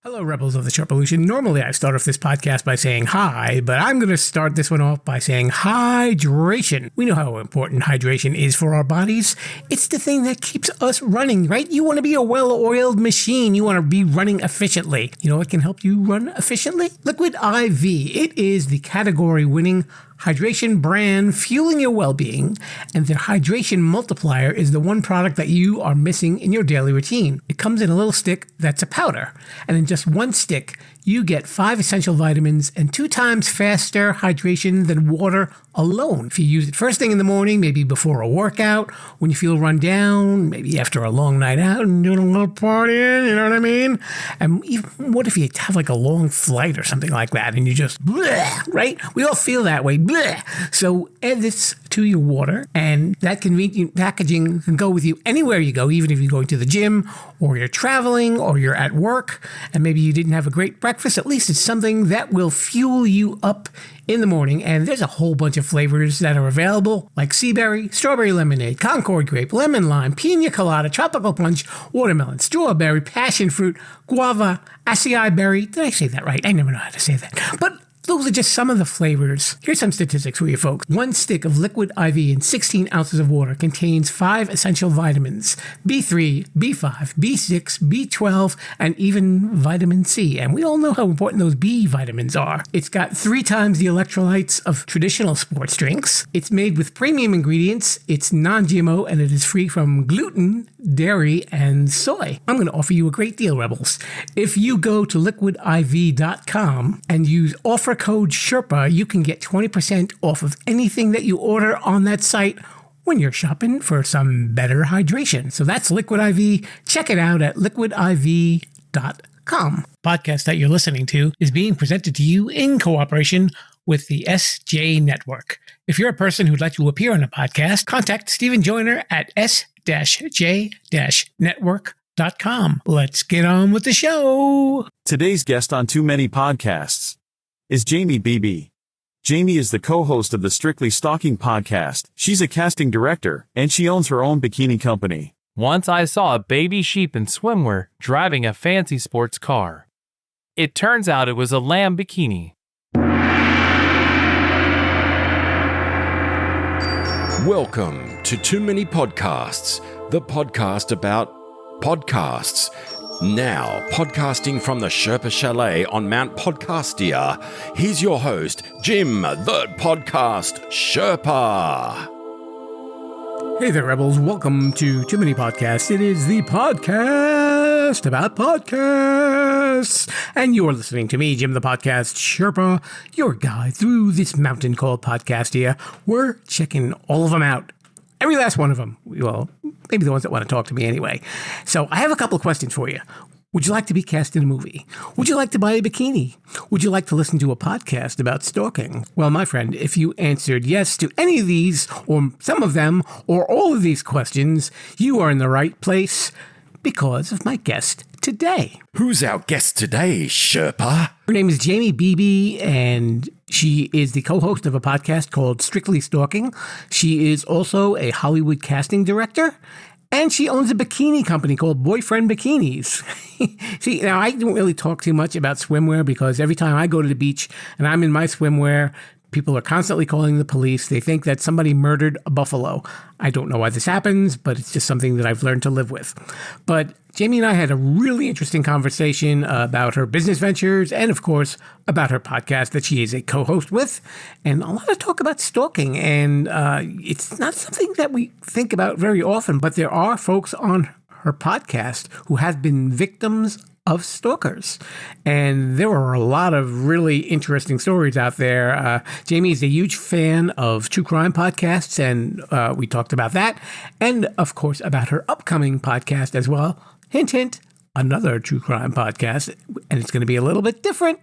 Hello, Rebels of the Sherpa Revolution. Normally, I start off this podcast by saying hi, but I'm going to start this one off by saying hydration. We know how important hydration is for our bodies. It's the thing that keeps us running, right? You want to be a well-oiled machine. You want to be running efficiently. You know what can help you run efficiently? Liquid IV. It is the category-winning hydration brand fueling your well-being, and their hydration multiplier is the one product that you are missing in your daily routine. It comes in a little stick that's a powder, and in just one stick, you get 5 essential vitamins and 2 times faster hydration than water alone. If you use it first thing in the morning, maybe before a workout, when you feel run down, maybe after a long night out and doing a little partying, you know what I mean? And even what if you have like a long flight or something like that and you just bleh, right? We all feel that way, bleh. So add this to your water, and that convenient packaging can go with you anywhere you go, even if you're going to the gym or you're traveling or you're at work and maybe you didn't have a great breakfast. At least it's something that will fuel you up in the morning, and there's a whole bunch of flavors that are available, like sea berry, strawberry lemonade, Concord grape, lemon lime, pina colada, tropical punch, watermelon, strawberry, passion fruit, guava, acai berry. Did I say that right? I never know how to say that. But those are just some of the flavors. Here's some statistics for you folks. 1 stick of liquid IV in 16 ounces of water contains 5 essential vitamins, B3, B5, B6, B12, and even vitamin C. And we all know how important those B vitamins are. It's got 3 times the electrolytes of traditional sports drinks. It's made with premium ingredients. It's non-GMO, and it is free from gluten, dairy, and soy. I'm going to offer you a great deal, Rebels. If you go to liquidiv.com and use offer code Sherpa, you can get 20% off of anything that you order on that site when you're shopping for some better hydration. So that's Liquid IV. Check it out at liquidiv.com. Podcast that you're listening to is being presented to you in cooperation with the SJ Network. If you're a person who'd like to appear on a podcast, contact Stephen Joyner at s-j-network.com. Let's get on with the show. Today's guest on Too Many Podcasts is Jaimie Beebe. Jaimie is the co-host of the Strictly Stalking podcast. She's a casting director, and she owns her own bikini company. Once I saw a baby sheep in swimwear driving a fancy sports car. It turns out it was a lamb bikini. Welcome to Too Many Podcasts, the podcast about podcasts. Now, podcasting from the Sherpa Chalet on Mount Podcastia, here's your host, Jim, the Podcast Sherpa. Hey there, Rebels. Welcome to Too Many Podcasts. It is the podcast about podcasts. And you're listening to me, Jim, the Podcast Sherpa, your guide through this mountain called Podcastia. We're checking all of them out. Every last one of them. Well, maybe the ones that want to talk to me anyway. So I have a couple of questions for you. Would you like to be cast in a movie? Would you like to buy a bikini? Would you like to listen to a podcast about stalking? Well, my friend, if you answered yes to any of these, or some of them, or all of these questions, you are in the right place because of my guest today. Who's our guest today, Sherpa? Her name is Jaimie Beebe, and she is the co-host of a podcast called Strictly Stalking. She is also a Hollywood casting director, and she owns a bikini company called Boyfriend Bikinis. See, now I don't really talk too much about swimwear because every time I go to the beach and I'm in my swimwear, people are constantly calling the police. They think that somebody murdered a buffalo. I don't know why this happens, but it's just something that I've learned to live with. But Jaimie and I had a really interesting conversation about her business ventures and, of course, about her podcast that she is a co-host with, and a lot of talk about stalking. And it's not something that we think about very often, but there are folks on her podcast who have been victims of stalkers. And there were a lot of really interesting stories out there. Jaimie is a huge fan of true crime podcasts, and we talked about that. And, of course, about her upcoming podcast as well. Hint, hint, another true crime podcast, and it's going to be a little bit different.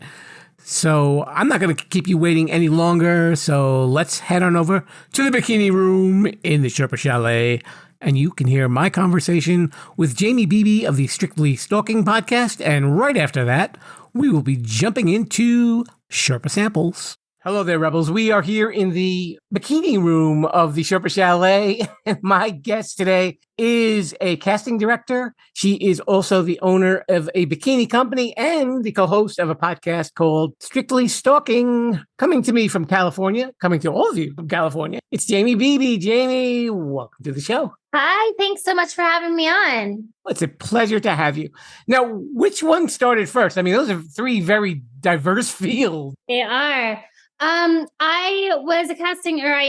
So I'm not going to keep you waiting any longer. So let's head on over to the bikini room in the Sherpa Chalet, and you can hear my conversation with Jaimie Beebe of the Strictly Stalking podcast. And right after that, we will be jumping into Sherpa Samples. Hello there, Rebels. We are here in the bikini room of the Sherpa Chalet, and my guest today is a casting director. She is also the owner of a bikini company and the co-host of a podcast called Strictly Stalking. Coming to me from California, coming to all of you from California, it's Jaimie Beebe. Jaimie, welcome to the show. Hi, thanks so much for having me on. It's a pleasure to have you. Now, which one started first? I mean, those are three very diverse fields. They are. I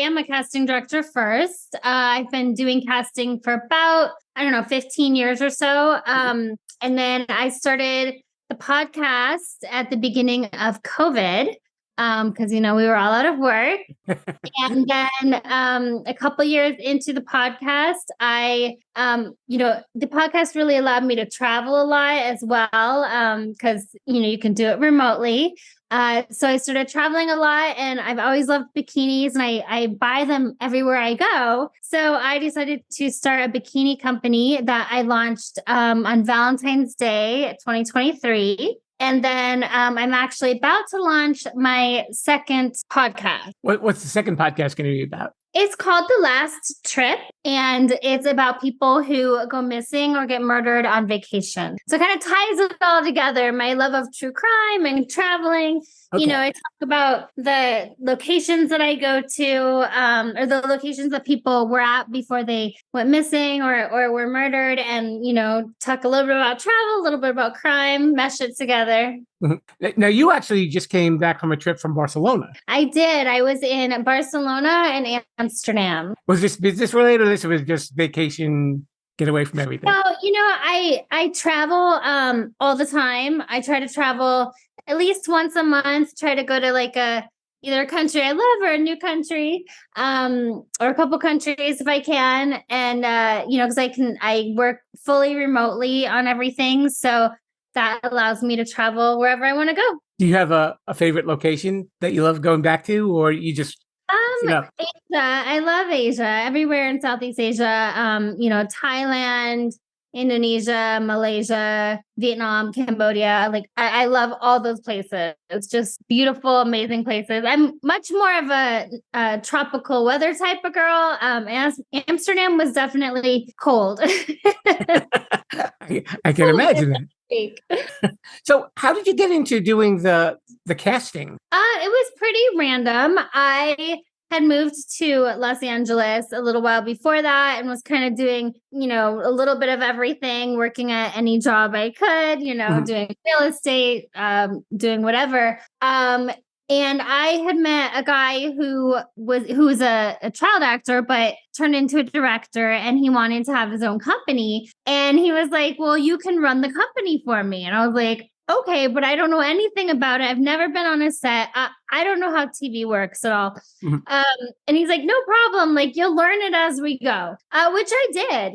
am a casting director first. I've been doing casting for about, 15 years or so. And then I started the podcast at the beginning of COVID. Because we were all out of work. And then a couple years into the podcast, the podcast really allowed me to travel a lot as well, because you can do it remotely. So I started traveling a lot, and I've always loved bikinis, and I buy them everywhere I go. So I decided to start a bikini company that I launched on Valentine's Day 2023. And then I'm actually about to launch my second podcast. What's the second podcast going to be about? It's called The Last Trip, and it's about people who go missing or get murdered on vacation. So it kind of ties it all together. My love of true crime and traveling. Okay. I talk about the locations that I go to, or the locations that people were at before they went missing or were murdered, and, talk a little bit about travel, a little bit about crime, mesh it together. Now, you actually just came back from a trip from Barcelona. I did. I was in Barcelona and Amsterdam. Was this business related, or this was just vacation, get away from everything? No, I travel all the time. I try to travel at least once a month, try to go to either a country I love or a new country, or a couple countries if I can. And, because I work fully remotely on everything. So that allows me to travel wherever I want to go. Do you have a favorite location that you love going back to, or you just... Asia. I love Asia. Everywhere in Southeast Asia, Thailand, Indonesia, Malaysia, Vietnam, Cambodia. I love all those places. It's just beautiful, amazing places. I'm much more of a tropical weather type of girl. Amsterdam was definitely cold. I can imagine that. So how did you get into doing the casting? It was pretty random. I had moved to Los Angeles a little while before that and was kind of doing, a little bit of everything, working at any job I could, doing real estate, doing whatever. And I had met a guy who was a child actor, but turned into a director, and he wanted to have his own company. And he was like, well, you can run the company for me. And I was like, okay, but I don't know anything about it. I've never been on a set. I don't know how TV works at all. Mm-hmm. And he's like, no problem. You'll learn it as we go, which I did.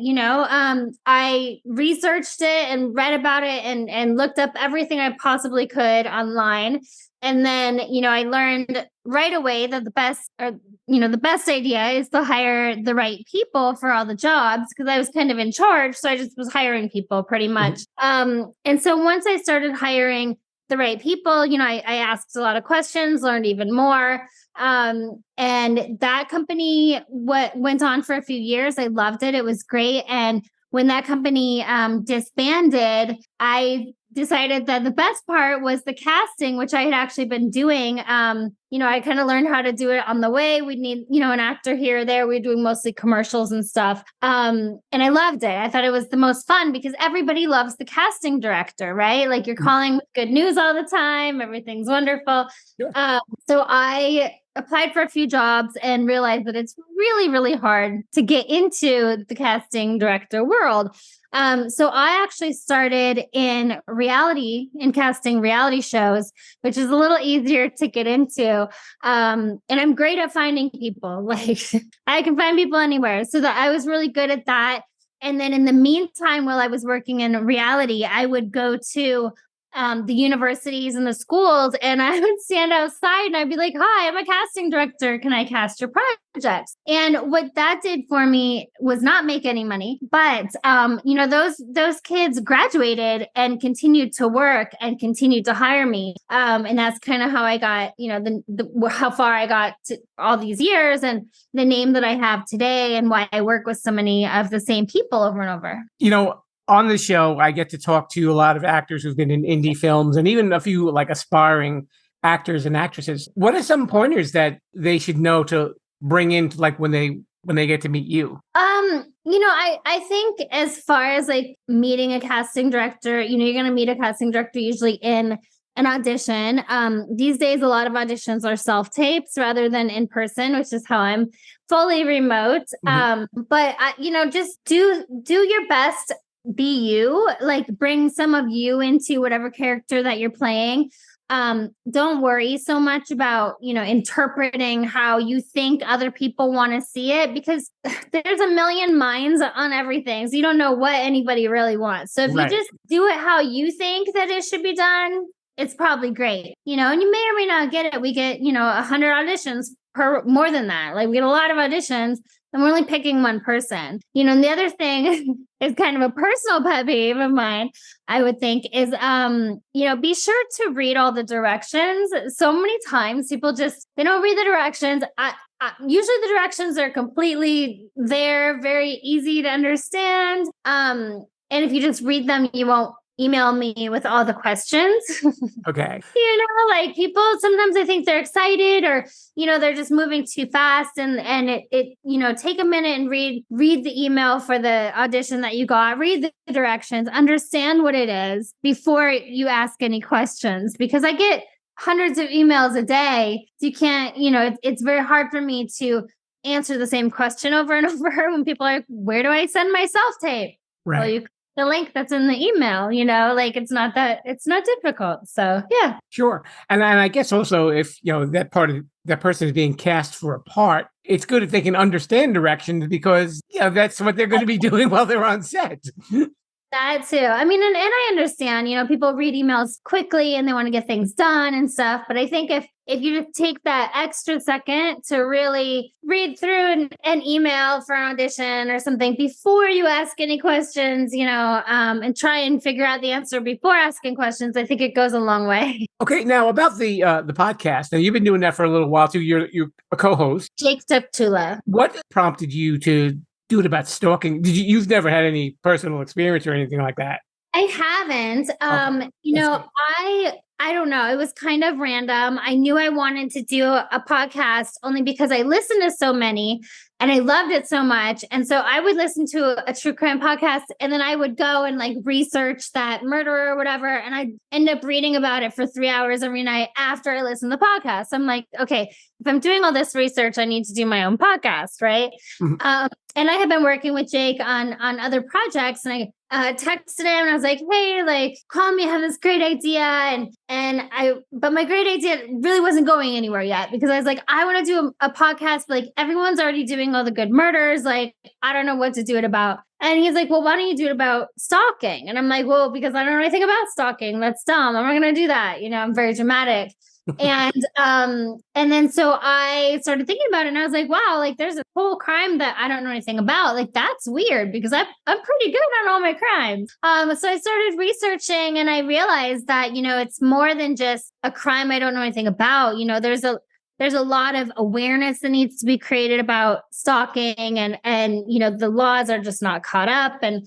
I researched it and read about it and looked up everything I possibly could online. And then, I learned right away that the best idea is to hire the right people for all the jobs, because I was kind of in charge. So I just was hiring people pretty much. And so once I started hiring the right people, I asked a lot of questions, learned even more. And that company went on for a few years. I loved it. It was great. And when that company disbanded, I decided that the best part was the casting, which I had actually been doing. I kind of learned how to do it on the way. We'd need, an actor here or there. We were doing mostly commercials and stuff. And I loved it. I thought it was the most fun because everybody loves the casting director, right? You're calling with good news all the time. Everything's wonderful. Sure. So I applied for a few jobs and realized that it's really, really hard to get into the casting director world. So I actually started in casting reality shows, which is a little easier to get into. And I'm great at finding people. I can find people anywhere. So that I was really good at that. And then in the meantime, while I was working in reality, I would go to the universities and the schools. And I would stand outside and I'd be like, hi, I'm a casting director. Can I cast your projects? And what that did for me was not make any money, but, those kids graduated and continued to work and continued to hire me. And that's kind of how I got, how far I got to all these years and the name that I have today and why I work with so many of the same people over and over. On the show, I get to talk to a lot of actors who've been in indie films and even a few like aspiring actors and actresses. What are some pointers that they should know to bring in like when they get to meet you? I think as far as like meeting a casting director, you're going to meet a casting director usually in an audition. These days, a lot of auditions are self-tapes rather than in person, which is how I'm fully remote. But just do your best. Be you, like bring some of you into whatever character that you're playing. Don't worry so much about, interpreting how you think other people want to see it, because there's a million minds on everything. So you don't know what anybody really wants. So if you just do it how you think that it should be done, it's probably great, and you may or may not get it. We get, 100 auditions per more than that. Like we get a lot of auditions and we're only picking one person, and the other thing is kind of a personal pet peeve of mine, I would think is, be sure to read all the directions. So many times people they don't read the directions. Usually the directions are completely there, very easy to understand. And if you just read them, you won't email me with all the questions. Okay. Like people, sometimes I think they're excited or, they're just moving too fast and it, take a minute and read the email for the audition that you got, read the directions, understand what it is before you ask any questions, because I get hundreds of emails a day. So you can't, it's very hard for me to answer the same question over and over when people are like, where do I send my self-tape? Right. Well, the link that's in the email, it's not difficult. So yeah. Sure. And I guess also if, that person is being cast for a part, it's good if they can understand directions because, that's what they're going to be doing while they're on set. That too. I mean, and I understand, people read emails quickly and they want to get things done and stuff. But I think if you just take that extra second to really read through an email for an audition or something before you ask any questions, and try and figure out the answer before asking questions, I think it goes a long way. Okay. Now about the podcast. Now you've been doing that for a little while too. You're a co-host. Jake Tula. What prompted you to do it about stalking? You've never had any personal experience or anything like that? I haven't. I don't know. It was kind of random. I knew I wanted to do a podcast only because I listened to so many and I loved it so much. And so I would listen to a true crime podcast and then I would go and like research that murderer or whatever. And I'd end up reading about it for 3 hours every night after I listened to the podcast. I'm like, okay, if I'm doing all this research, I need to do my own podcast, right? Mm-hmm. And I have been working with Jake on other projects and I texted him and I was like, hey, like, call me, I have this great idea. But my great idea really wasn't going anywhere yet because I was like, I want to do a podcast, but like everyone's already doing all the good murders. Like, I don't know what to do it about. And he's like, well, why don't you do it about stalking? And I'm like, well, because I don't know anything about stalking. That's dumb. I'm not going to do that. I'm very dramatic. And then so I started thinking about it and I was like, wow, like there's a whole crime that I don't know anything about. Like that's weird because I'm pretty good on all my crimes. So I started researching and I realized that, it's more than just a crime I don't know anything about. There's a lot of awareness that needs to be created about stalking and the laws are just not caught up. And,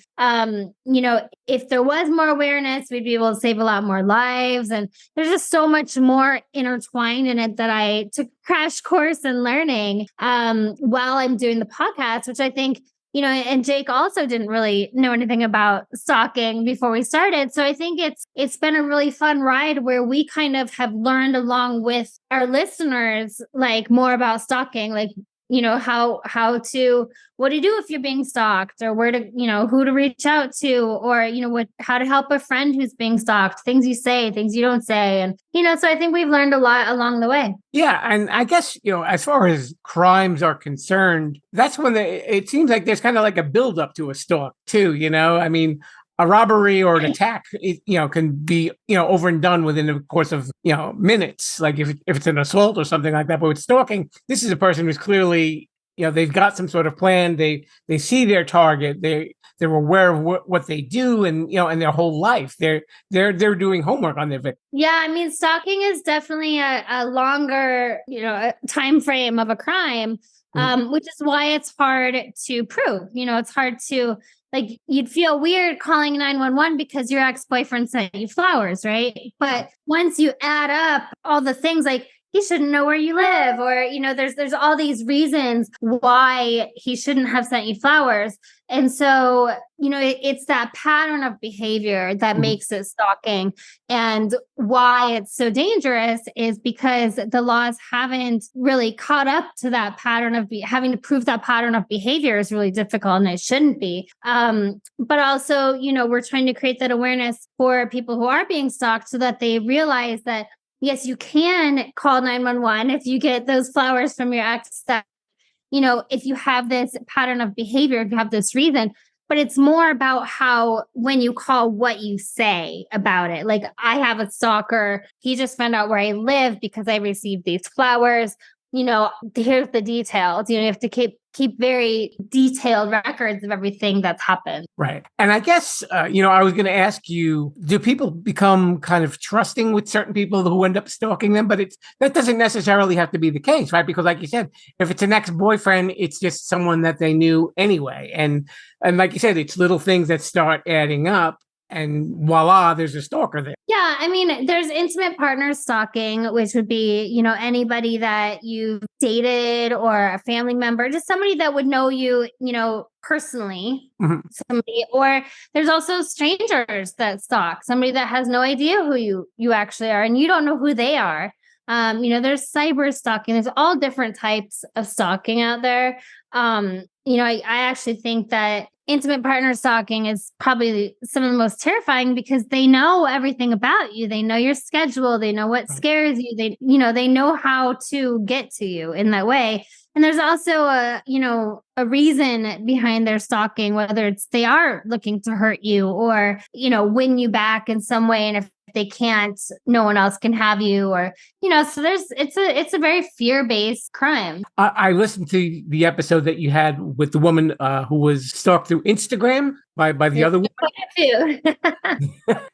if there was more awareness, we'd be able to save a lot more lives. And there's just so much more intertwined in it that I took a crash course in learning while I'm doing the podcast, which I think, and Jake also didn't really know anything about stalking before we started. So I think it's been a really fun ride where we kind of have learned along with our listeners, like more about stalking, like, what to do if you're being stalked or where to, who to reach out to or, how to help a friend who's being stalked, things you say, things you don't say. And, so I think we've learned a lot along the way. Yeah. And I guess, as far as crimes are concerned, that's when it seems like there's kind of like a buildup to a stalk too, I mean, a robbery or an attack, can be, over and done within the course of, minutes. Like if it's an assault or something like that. But with stalking, this is a person who's clearly, they've got some sort of plan. They see their target. They're aware of what they do, and and their whole life. They're doing homework on their victim. Yeah, I mean, stalking is definitely a longer, time frame of a crime, which is why it's hard to prove. It's hard to, like, you'd feel weird calling 911 because your ex-boyfriend sent you flowers, right? But once you add up all the things, like, he shouldn't know where you live, or, there's all these reasons why he shouldn't have sent you flowers. And so, it's that pattern of behavior that makes it stalking. And why it's so dangerous is because the laws haven't really caught up to that pattern of having to prove that pattern of behavior is really difficult, and it shouldn't be. But also, we're trying to create that awareness for people who are being stalked so that they realize that, yes, you can call 911 if you get those flowers from your ex, that, if you have this pattern of behavior, if you have this reason, but it's more about how, when you call, what you say about it. Like, I have a stalker. He just found out where I live because I received these flowers. Here's the details. You have to keep very detailed records of everything that's happened. Right. And I guess, I was going to ask you, do people become kind of trusting with certain people who end up stalking them? But that doesn't necessarily have to be the case, right? Because like you said, if it's an ex-boyfriend, it's just someone that they knew anyway. And like you said, it's little things that start adding up. And voila, there's a stalker there. Yeah, I mean, there's intimate partner stalking, which would be, anybody that you've dated or a family member, just somebody that would know you, personally. Somebody, or there's also strangers that stalk, somebody that has no idea who you actually are, and you don't know who they are. There's cyber stalking. There's all different types of stalking out there. I actually think that intimate partner stalking is probably some of the most terrifying because they know everything about you. They know your schedule. They know what scares you. They know how to get to you in that way. And there's also a reason behind their stalking, whether it's they are looking to hurt you or, win you back in some way. And if they can't, no one else can have you, or, so it's a very fear-based crime. I listened to the episode that you had with the woman who was stalked through Instagram by the other woman.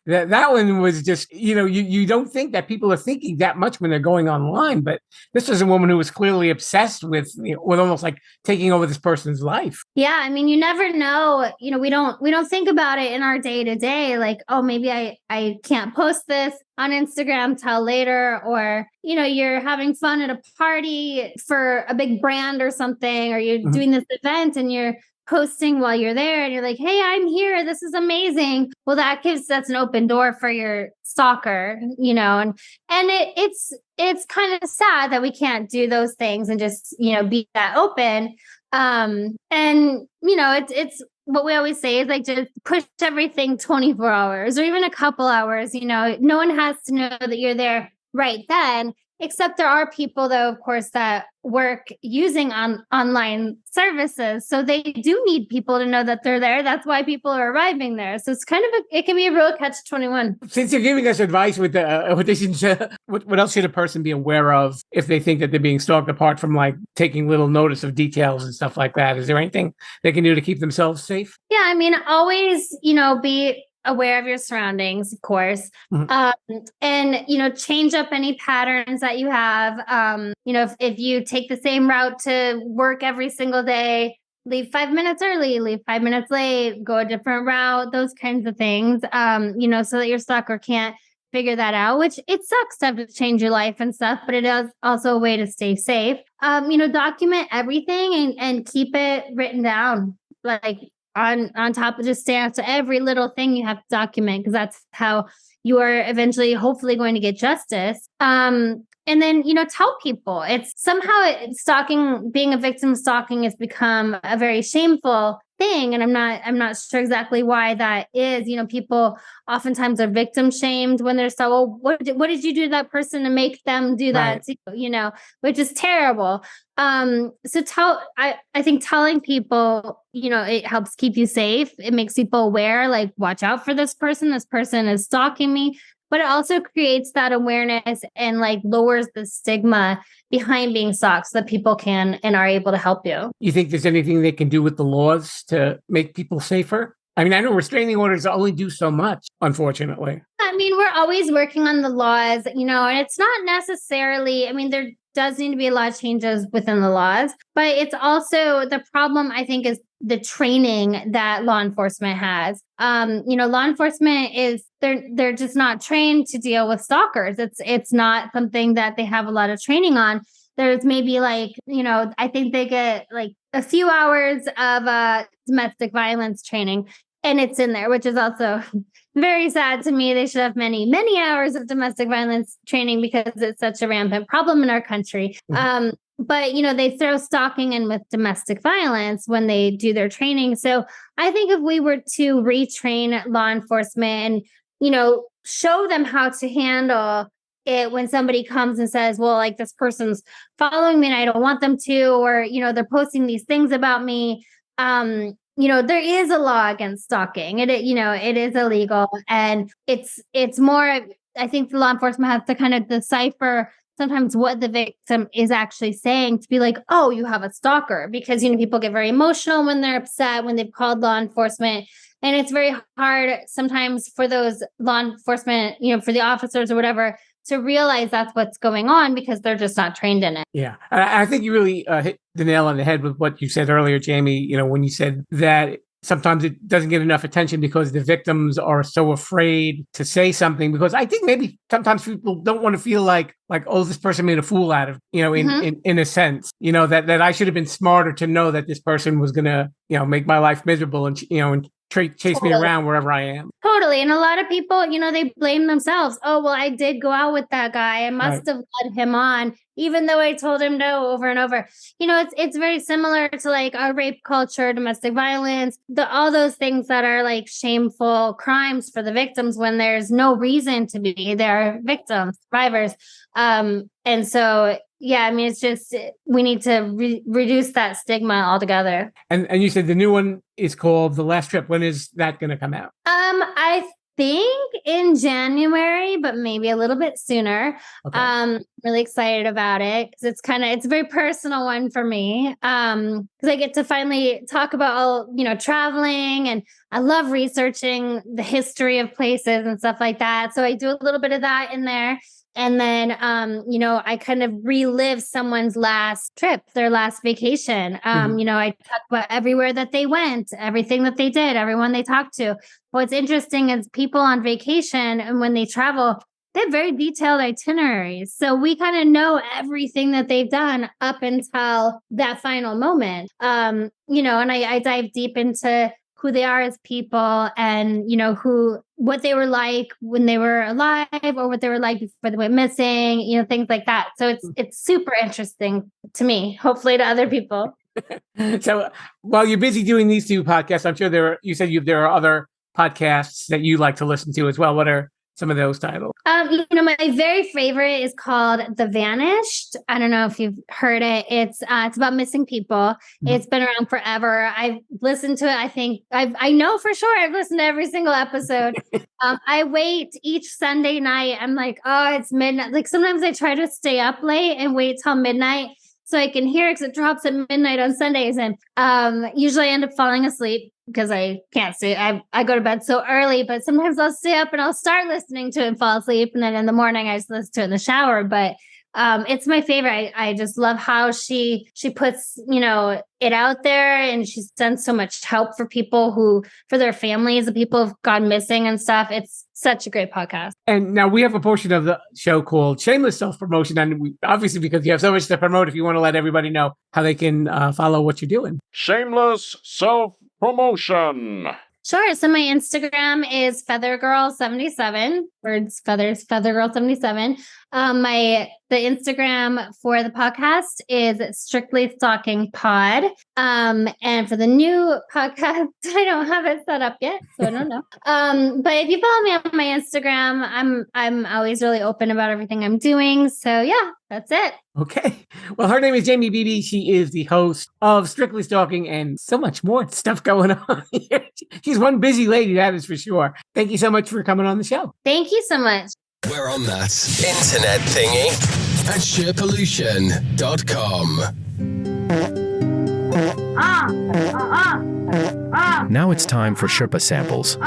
that one was just, you don't think that people are thinking that much when they're going online, but this was a woman who was clearly obsessed with almost like taking over this person's life. Yeah, I mean, you never know. We don't think about it in our day to day, like, oh, maybe I can't post this on Instagram till later, or, you're having fun at a party for a big brand or something, or you're doing this event and you're posting while you're there and you're like, hey, I'm here. This is amazing. Well, that's an open door for your stalker, and it's kind of sad that we can't do those things and just, be that open. It's what we always say is like, just push everything 24 hours or even a couple hours. No one has to know that you're there right then, except there are people, though, of course, that work using online services. So they do need people to know that they're there. That's why people are arriving there. So it's kind of it can be a real catch-21. Since you're giving us advice with what else should a person be aware of if they think that they're being stalked, apart from like taking little notice of details and stuff like that? Is there anything they can do to keep themselves safe? Yeah, I mean, always, be aware of your surroundings, of course. And, change up any patterns that you have. If you take the same route to work every single day, leave 5 minutes early, leave 5 minutes late, go a different route, those kinds of things, so that your stalker can't figure that out, which it sucks to have to change your life and stuff, but it is also a way to stay safe. Document everything and keep it written down, like, on top of, just stay out to every little thing you have to document, because that's how you are eventually, hopefully, going to get justice. And then, tell people. It's somehow stalking, being a victim of stalking has become a very shameful thing. And I'm not sure exactly why that is. People oftentimes are victim shamed when they're so, well, what did you do to that person to make them do that to you, which is terrible. I think telling people, it helps keep you safe. It makes people aware, like, watch out for this person. This person is stalking me. But it also creates that awareness and like lowers the stigma behind being stalked so that people can and are able to help you. You think there's anything they can do with the laws to make people safer? I mean, I know restraining orders only do so much, unfortunately. I mean, we're always working on the laws, and it's not necessarily, there does need to be a lot of changes within the laws, but it's also the problem, I think, is the training that law enforcement has. Law enforcement they're just not trained to deal with stalkers. It's not something that they have a lot of training on. There's maybe I think they get like a few hours of domestic violence training, and it's in there, which is also very sad to me. They should have many, many hours of domestic violence training because it's such a rampant problem in our country. But, they throw stalking in with domestic violence when they do their training. So I think if we were to retrain law enforcement and, show them how to handle it when somebody comes and says, well, like, this person's following me and I don't want them to, or, they're posting these things about me. There is a law against stalking. It is illegal. And it's more, I think the law enforcement has to kind of decipher sometimes what the victim is actually saying to be like, oh, you have a stalker, because, people get very emotional when they're upset, when they've called law enforcement. And it's very hard sometimes for those law enforcement, for the officers or whatever, to realize that's what's going on because they're just not trained in it. Yeah. I think you really hit the nail on the head with what you said earlier, Jaimie, when you said that sometimes it doesn't get enough attention because the victims are so afraid to say something, because I think maybe sometimes people don't want to feel like, oh, this person made a fool out of, in a sense, that I should have been smarter to know that this person was going to, make my life miserable and, and chase me around wherever I am. Totally. And a lot of people, they blame themselves. Oh, well, I did go out with that guy. I must have led him on, even though I told him no over and over. It's very similar to like our rape culture, domestic violence, all those things that are like shameful crimes for the victims when there's no reason to be. They're victims, survivors. And so, yeah, it's just, we need to reduce that stigma altogether. And you said the new one is called The Last Trip. When is that going to come out? I think in January, but maybe a little bit sooner. Okay. Really excited about it because it's a very personal one for me. Because I get to finally talk about all, traveling, and I love researching the history of places and stuff like that. So I do a little bit of that in there. And then, I kind of relive someone's last trip, their last vacation. I talk about everywhere that they went, everything that they did, everyone they talked to. What's interesting is people on vacation and when they travel, they have very detailed itineraries. So we kind of know everything that they've done up until that final moment. And I dive deep into who they are as people and, what they were like when they were alive or what they were like before they went missing, things like that. So it's super interesting to me, hopefully to other people. So while you're busy doing these two podcasts, I'm sure there are other podcasts that you like to listen to as well. What are some of those titles? My very favorite is called The Vanished. I don't know if you've heard it. It's about missing people. Mm-hmm. It's been around forever. I've listened to it. I think I know for sure I've listened to every single episode. I wait each Sunday night. I'm like, oh, it's midnight. Like sometimes I try to stay up late and wait till midnight so I can hear it because it drops at midnight on Sundays. And usually I end up falling asleep because I can't stay. I go to bed so early, but sometimes I'll stay up and I'll start listening to it and fall asleep. And then in the morning, I just listen to it in the shower. But it's my favorite. I just love how she puts, it out there, and she's done so much help for people for their families, the people who've gone missing and stuff. It's such a great podcast. And now we have a portion of the show called Shameless Self-Promotion. And obviously, because you have so much to promote, if you want to let everybody know how they can follow what you're doing. Shameless Self-Promotion. Sure. So my Instagram is feathergirl77, birds, feathers, feathergirl77. The Instagram for the podcast is Strictly Stalking Pod. And for the new podcast, I don't have it set up yet, so I don't know. But if you follow me on my Instagram, I'm always really open about everything I'm doing. So yeah, that's it. Okay. Well, her name is Jaimie Beebe. She is the host of Strictly Stalking and so much more stuff going on here. She's one busy lady, that is for sure. Thank you so much for coming on the show. Thank you so much. We're on that internet thingy at sherpollution.com. Now it's time for Sherpa Samples.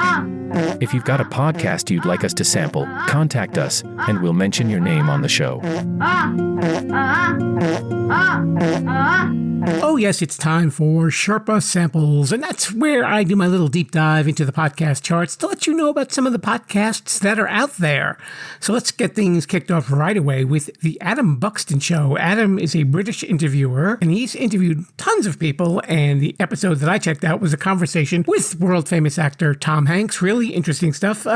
If you've got a podcast you'd like us to sample, contact us and we'll mention your name on the show. Oh, yes, it's time for Sherpa Samples, and that's where I do my little deep dive into the podcast charts to let you know about some of the podcasts that are out there. So let's get things kicked off right away with the Adam Buxton Show. Adam is a British interviewer, and he's interviewed tons of people, and the episode that I checked out was a conversation with world-famous actor Tom Hanks. Really interesting stuff.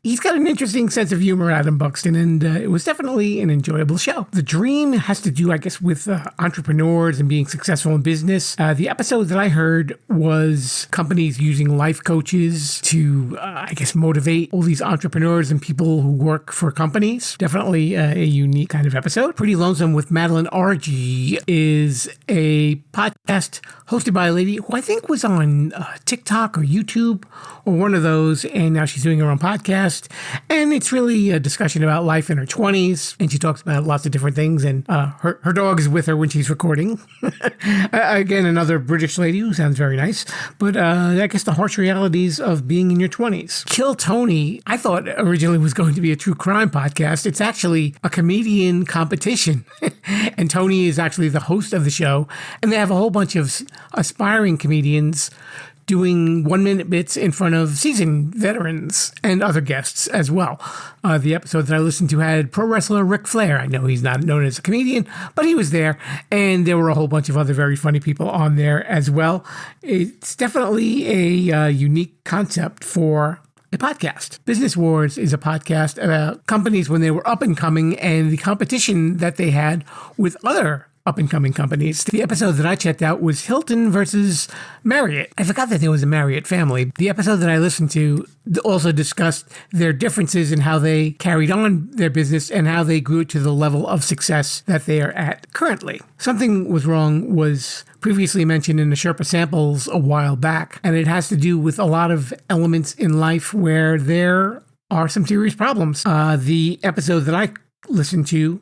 He's got an interesting sense of humor, Adam Buxton, and it was definitely an enjoyable show. The dream has to do, I guess, with entrepreneurs and being successful in business. The episode that I heard was companies using life coaches to, motivate all these entrepreneurs and people who work for companies. Definitely a unique kind of episode. Pretty Lonesome with Madeline Argy is a podcast hosted by a lady who I think was on TikTok or YouTube or one of those, and now she's doing her own podcast. And it's really a discussion about life in her 20s, and she talks about lots of different things, and her dog is with her when she's recording. Again, another British lady who sounds very nice, but I guess the harsh realities of being in your 20s. Kill Tony, I thought originally was going to be a true crime podcast. It's actually a comedian competition, and Tony is actually the host of the show, and they have a whole bunch of aspiring comedians doing 1-minute bits in front of seasoned veterans and other guests as well. The episode that I listened to had pro wrestler Ric Flair. I know he's not known as a comedian, but he was there, and there were a whole bunch of other very funny people on there as well. It's definitely a unique concept for a podcast. Business Wars is a podcast about companies when they were up and coming and the competition that they had with other up-and-coming companies. The episode that I checked out was Hilton versus Marriott. I forgot that there was a Marriott family. The episode that I listened to also discussed their differences in how they carried on their business and how they grew to the level of success that they are at currently. Something Was Wrong was previously mentioned in the Sherpa Samples a while back, and it has to do with a lot of elements in life where there are some serious problems. The episode that I listened to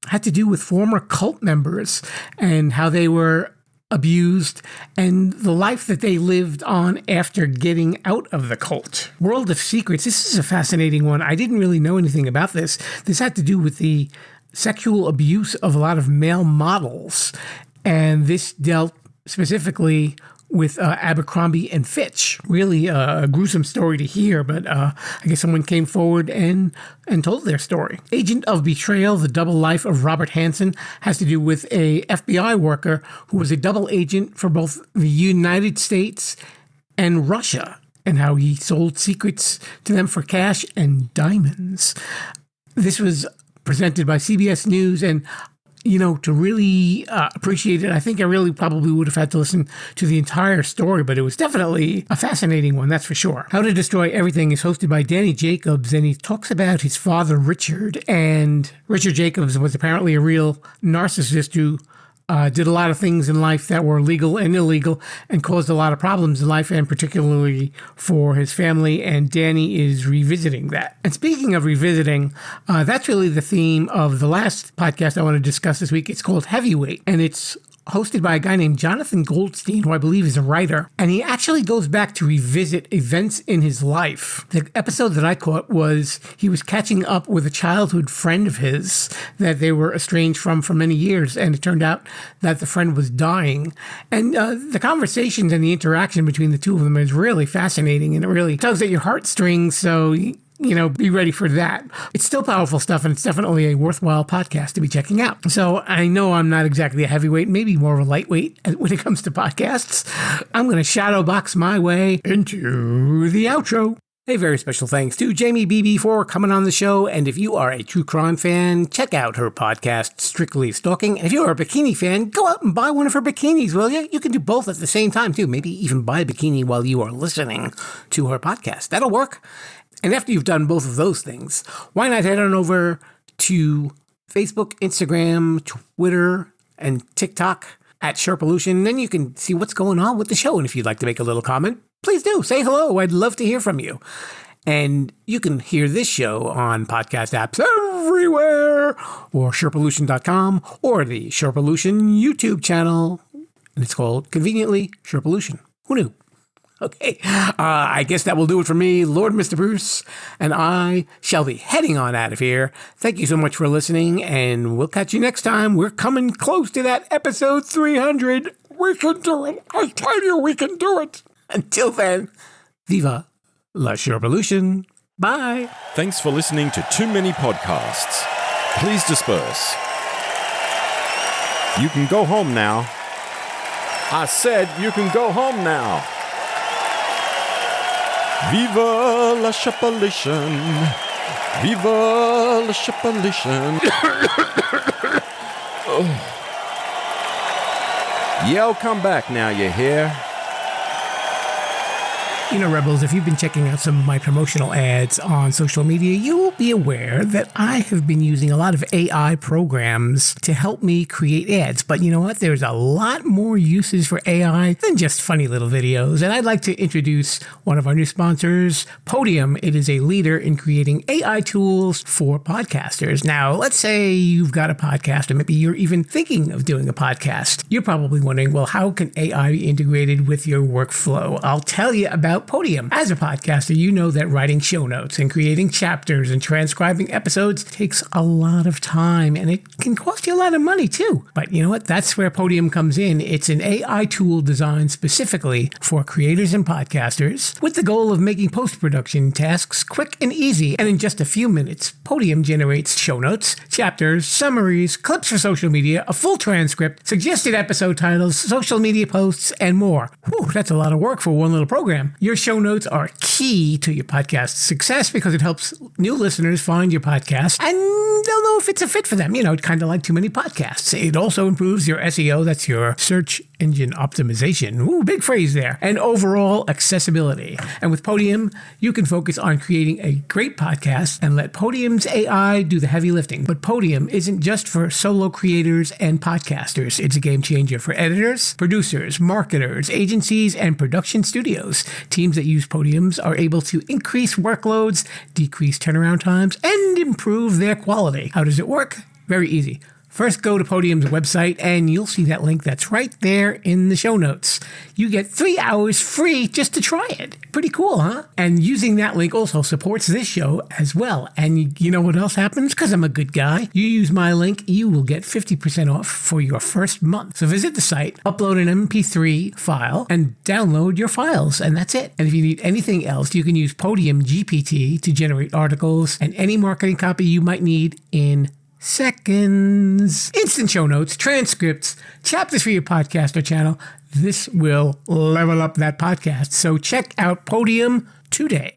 had to do with former cult members and how they were abused and the life that they lived on after getting out of the cult. World of Secrets. This is a fascinating one. I didn't really know anything about this. This had to do with the sexual abuse of a lot of male models. And this dealt specifically with Abercrombie and Fitch. Really a gruesome story to hear, but I guess someone came forward and told their story. Agent of Betrayal, The Double Life of Robert Hanssen, has to do with a FBI worker who was a double agent for both the United States and Russia, and how he sold secrets to them for cash and diamonds. This was presented by CBS News, and to really appreciate it, I think I really probably would have had to listen to the entire story, but it was definitely a fascinating one, that's for sure. How to Destroy Everything is hosted by Danny Jacobs, and he talks about his father, Richard. And Richard Jacobs was apparently a real narcissist who did a lot of things in life that were legal and illegal and caused a lot of problems in life, and particularly for his family, and Danny is revisiting that. And speaking of revisiting, that's really the theme of the last podcast I want to discuss this week. It's called Heavyweight, and it's hosted by a guy named Jonathan Goldstein, who I believe is a writer, and he actually goes back to revisit events in his life. The episode that I caught was he was catching up with a childhood friend of his that they were estranged from for many years, and it turned out that the friend was dying. And the conversations and the interaction between the two of them is really fascinating, and it really tugs at your heartstrings, so be ready for that. It's still powerful stuff, and it's definitely a worthwhile podcast to be checking out. So I know I'm not exactly a heavyweight, maybe more of a lightweight when it comes to podcasts. I'm going to shadow box my way into the outro. A very special thanks to Jaimie Beebe for coming on the show, and if you are a true crime fan, check out her podcast, Strictly Stalking, and if you're a bikini fan, go out and buy one of her bikinis, will you? You can do both at the same time, too. Maybe even buy a bikini while you are listening to her podcast. That'll work. And after you've done both of those things, why not head on over to Facebook, Instagram, Twitter, and TikTok at Sherpalution, then you can see what's going on with the show. And if you'd like to make a little comment, please do. Say hello. I'd love to hear from you. And you can hear this show on podcast apps everywhere, or Sherpalution.com, or the Sherpalution YouTube channel. And it's called, conveniently, Sherpalution. Who knew? Okay, I guess that will do it for me, Lord Mr. Bruce, and I shall be heading on out of here. Thank you so much for listening, and we'll catch you next time. We're coming close to that episode 300. We can do it. I tell you, we can do it. Until then, viva la Sherpalution. Bye. Thanks for listening to Too Many Podcasts. Please disperse. You can go home now. I said you can go home now. Viva la Sherpalution. Viva la Sherpalution. Oh. Yo, come back now, you hear? You know, Rebels, if you've been checking out some of my promotional ads on social media, you will be aware that I have been using a lot of AI programs to help me create ads. But you know what? There's a lot more uses for AI than just funny little videos. And I'd like to introduce one of our new sponsors, Podium. It is a leader in creating AI tools for podcasters. Now, let's say you've got a podcast, or maybe you're even thinking of doing a podcast. You're probably wondering, well, how can AI be integrated with your workflow? I'll tell you about Podium. As a podcaster, you know that writing show notes and creating chapters and transcribing episodes takes a lot of time, and it can cost you a lot of money too. But you know what? That's where Podium comes in. It's an AI tool designed specifically for creators and podcasters with the goal of making post-production tasks quick and easy. And in just a few minutes, Podium generates show notes, chapters, summaries, clips for social media, a full transcript, suggested episode titles, social media posts, and more. Whew, that's a lot of work for one little program. Your show notes are key to your podcast's success because it helps new listeners find your podcast and they'll know if it's a fit for them. You know, kind of like Too Many Podcasts. It also improves your SEO, that's your search engine optimization. Ooh, big phrase there. And overall accessibility. And with Podium, you can focus on creating a great podcast and let Podium's AI do the heavy lifting. But Podium isn't just for solo creators and podcasters. It's a game changer for editors, producers, marketers, agencies, and production studios. Teams that use Podiums are able to increase workloads, decrease turnaround times, and improve their quality. How does it work? Very easy. First, go to Podium's website, and you'll see that link that's right there in the show notes. You get 3 hours free just to try it. Pretty cool, huh? And using that link also supports this show as well. And you know what else happens? Because I'm a good guy. You use my link, you will get 50% off for your first month. So visit the site, upload an MP3 file, and download your files, and that's it. And if you need anything else, you can use Podium GPT to generate articles and any marketing copy you might need in seconds. Instant show notes, transcripts, chapters for your podcast or channel. This will level up that podcast. So check out Podium today.